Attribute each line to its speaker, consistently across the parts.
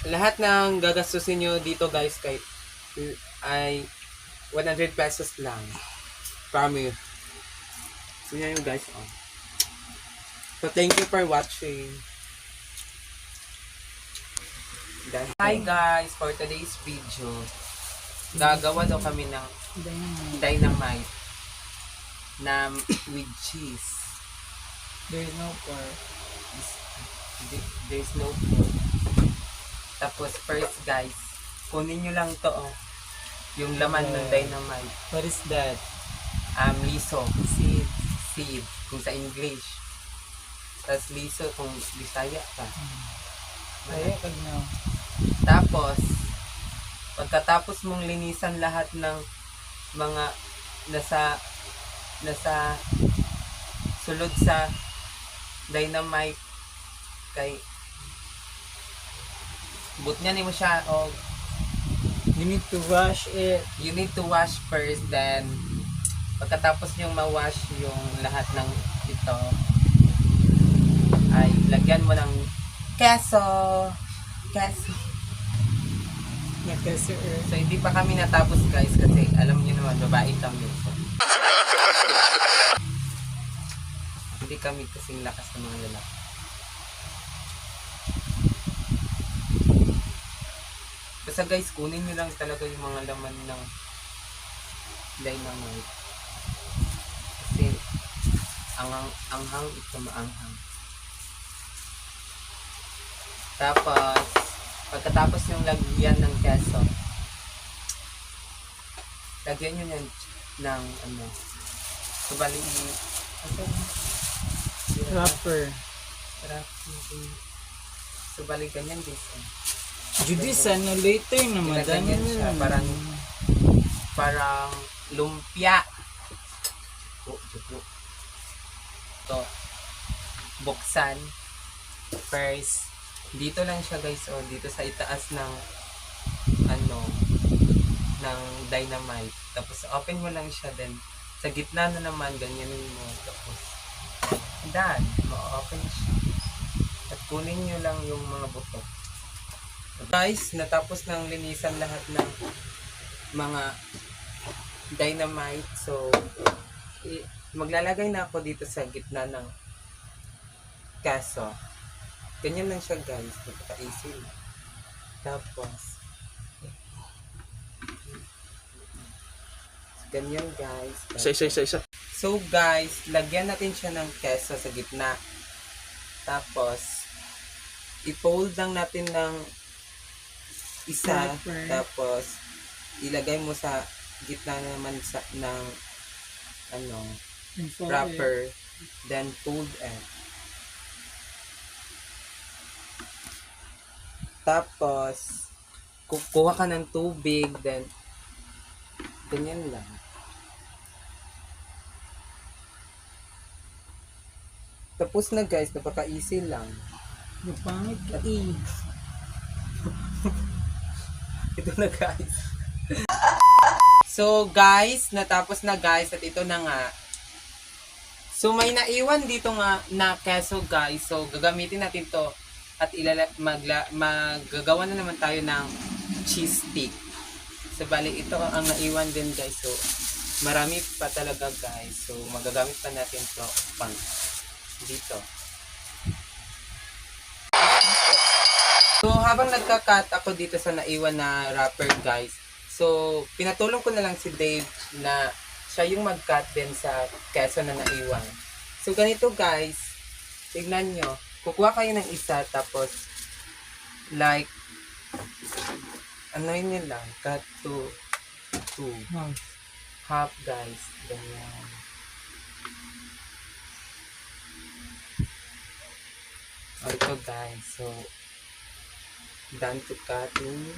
Speaker 1: lahat ng gagastusin nyo dito guys ay 100 pesos lang. Promise. So yan yung guys. Oh. So thank you for watching. Hi guys, for today's video, gagawa daw kami ng dynamite na with cheese.
Speaker 2: There's no pork.
Speaker 1: There's no pork. Tapos first guys, kunin nyo lang to oh, yung laman ng dynamite.
Speaker 2: What is that?
Speaker 1: Liso.
Speaker 2: Seed.
Speaker 1: Seed, kung sa English. Tapos liso kung Bisaya ka.
Speaker 2: Kaya pag no.
Speaker 1: Tapos, pagkatapos mong linisan lahat ng mga nasa sulod sa dynamite kay but niya mo siya o
Speaker 2: You need to wash it.
Speaker 1: you need to wash first, then pagkatapos niyong ma-wash yung lahat ng ito ay lagyan mo ng keso.
Speaker 2: Nagkasir.
Speaker 1: So hindi pa kami natapos guys kasi alam niyo naman babae kami. So, hindi kami kasing lakas ng mga lalaki. Basta guys, kunin nyo lang talaga yung mga laman ng dynamite. Kasi anghang ito maanghang. Tapos, pagkatapos yung lagyan ng keso, lagyan nyo yan ng ano, subali
Speaker 2: Wrapper.
Speaker 1: subali ganyan guys.
Speaker 2: Judy, sana later na madami
Speaker 1: Ganyan siya,
Speaker 2: na.
Speaker 1: parang lumpia. So, buksan. First, dito lang siya guys, oh, dito sa itaas ng ng dynamite. Tapos open mo lang siya, then sa gitna na naman ganyanin mo. Tapos done, ma-open siya. At kunin nyo lang yung mga buto. Guys, natapos nang linisan lahat ng mga dynamite. So, maglalagay na ako dito sa gitna ng keso. Ganyan lang siya guys. Napaka-easy. Tapos, ganyan guys.
Speaker 3: Isa.
Speaker 1: So guys, lagyan natin siya ng keso sa gitna. Tapos, i-fold lang natin ng isa.
Speaker 2: Wrapper.
Speaker 1: Tapos, ilagay mo sa gitna naman ng wrapper. Then, fold it. Tapos, kukuha ka ng tubig. Then, ganyan lang. Tapos na guys, napaka-easy lang.
Speaker 2: Napangit ka eh.
Speaker 1: Ito na guys. So guys, natapos na guys at ito na nga. So may naiwan dito nga na keso guys. So gagamitin natin to at maggagawa na naman tayo ng cheese stick. So bali ito ang naiwan din guys. So marami pa talaga guys. So magagamit pa natin to pang dito. So habang nagka-cut ako dito sa naiwan na wrapper guys. So pinatulong ko na lang si Dave na siya yung mag-cut din sa keso na naiwan. So ganito guys. Tignan nyo. Kukuha kayo ng isa tapos like ano yun lang. Cut to half guys. Ganyan. Ito guys. So done to cutting.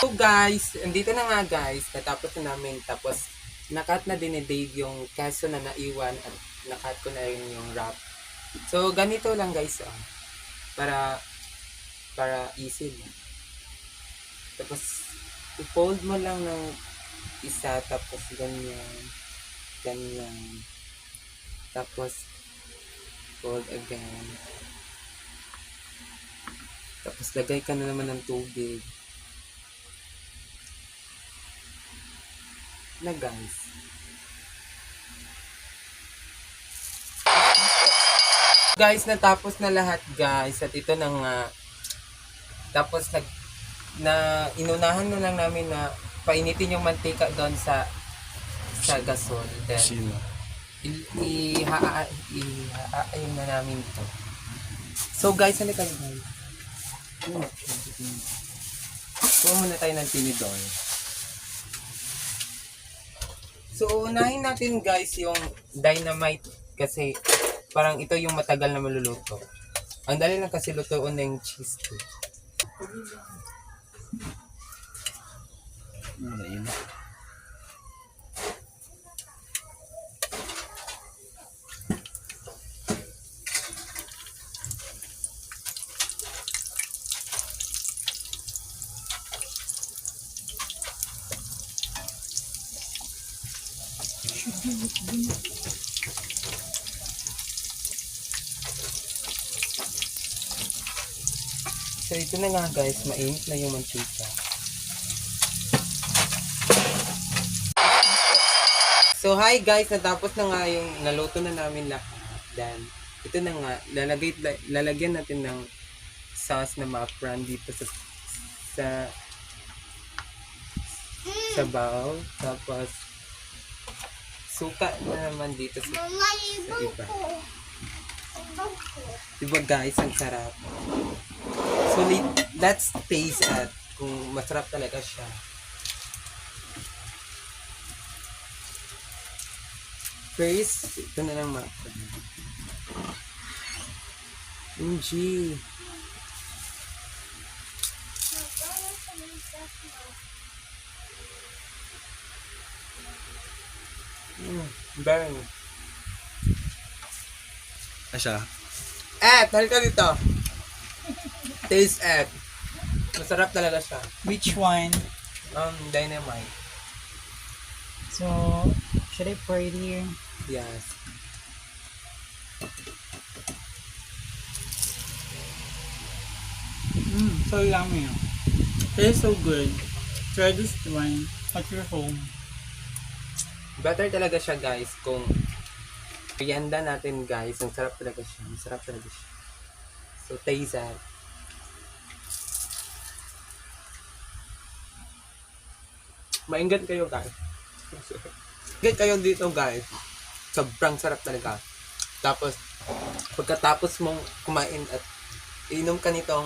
Speaker 1: So guys, andito na nga guys, natapos na namin, tapos nakat na din ni Dave yung keso na naiwan at nakat ko na rin yung wrap. So ganito lang guys, para easy lang. Tapos, i-fold mo lang ng isa, tapos ganyan, ganyan. Tapos, fold again. Tapos, lagay ka na naman ng tubig. Na guys. Guys, natapos na lahat guys. At ito na nga. Tapos, inunahan na lang namin na painitin yung mantika doon sa gasol. Then, ihaayin na namin ito. So guys, ano kayo guys? Kuha muna tayo ng tinidor. So, unahin natin guys yung dynamite kasi parang ito yung matagal na maluluto. Ang dali lang kasi lutuin na yung cheese cake. So, ito na nga guys, mainit na yung mantika. So, hi guys, natapos na nga yung naluto na namin lahat. Then, ito na nga, lalagyan natin ng sauce na ma-fran dito sa bowl. Tapos, suka na naman dito sa iba. Diba guys, ang sarap. So, let's taste it kung masarap talaga siya. First, ito na lang MG. Bang.
Speaker 3: Asya?
Speaker 1: Halika dito. Taste it. Masarap talaga siya.
Speaker 2: Which one?
Speaker 1: Dynamite.
Speaker 2: So, should I pour it here?
Speaker 1: Yes.
Speaker 2: So yummy. Tastes so good. Try this one at your home.
Speaker 1: Better talaga siya guys kung merienda natin guys. Ang sarap talaga siya. Masarap talaga siya. So taste it. Maingat kayo guys. Maingat kayo dito guys. Sobrang sarap talaga. Tapos, pagkatapos mong kumain at inom ka nitong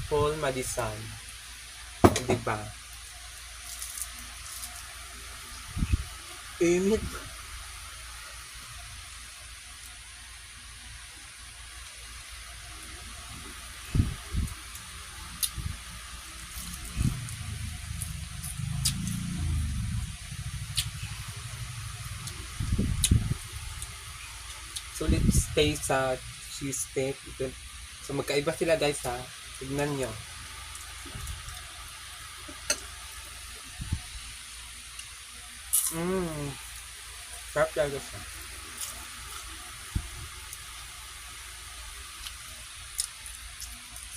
Speaker 1: Paul Madison. Diba? Init. So, let's stay sa cheese steak. So, magkaiba sila guys ha. Tignan nyo. Sarap talaga siya.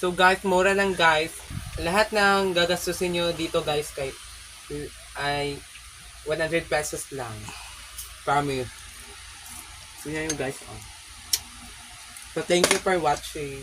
Speaker 1: So guys, mura lang guys. Lahat ng gagastusin nyo dito guys ay 100 pesos lang. Promise. So yan yung guys. So thank you for watching.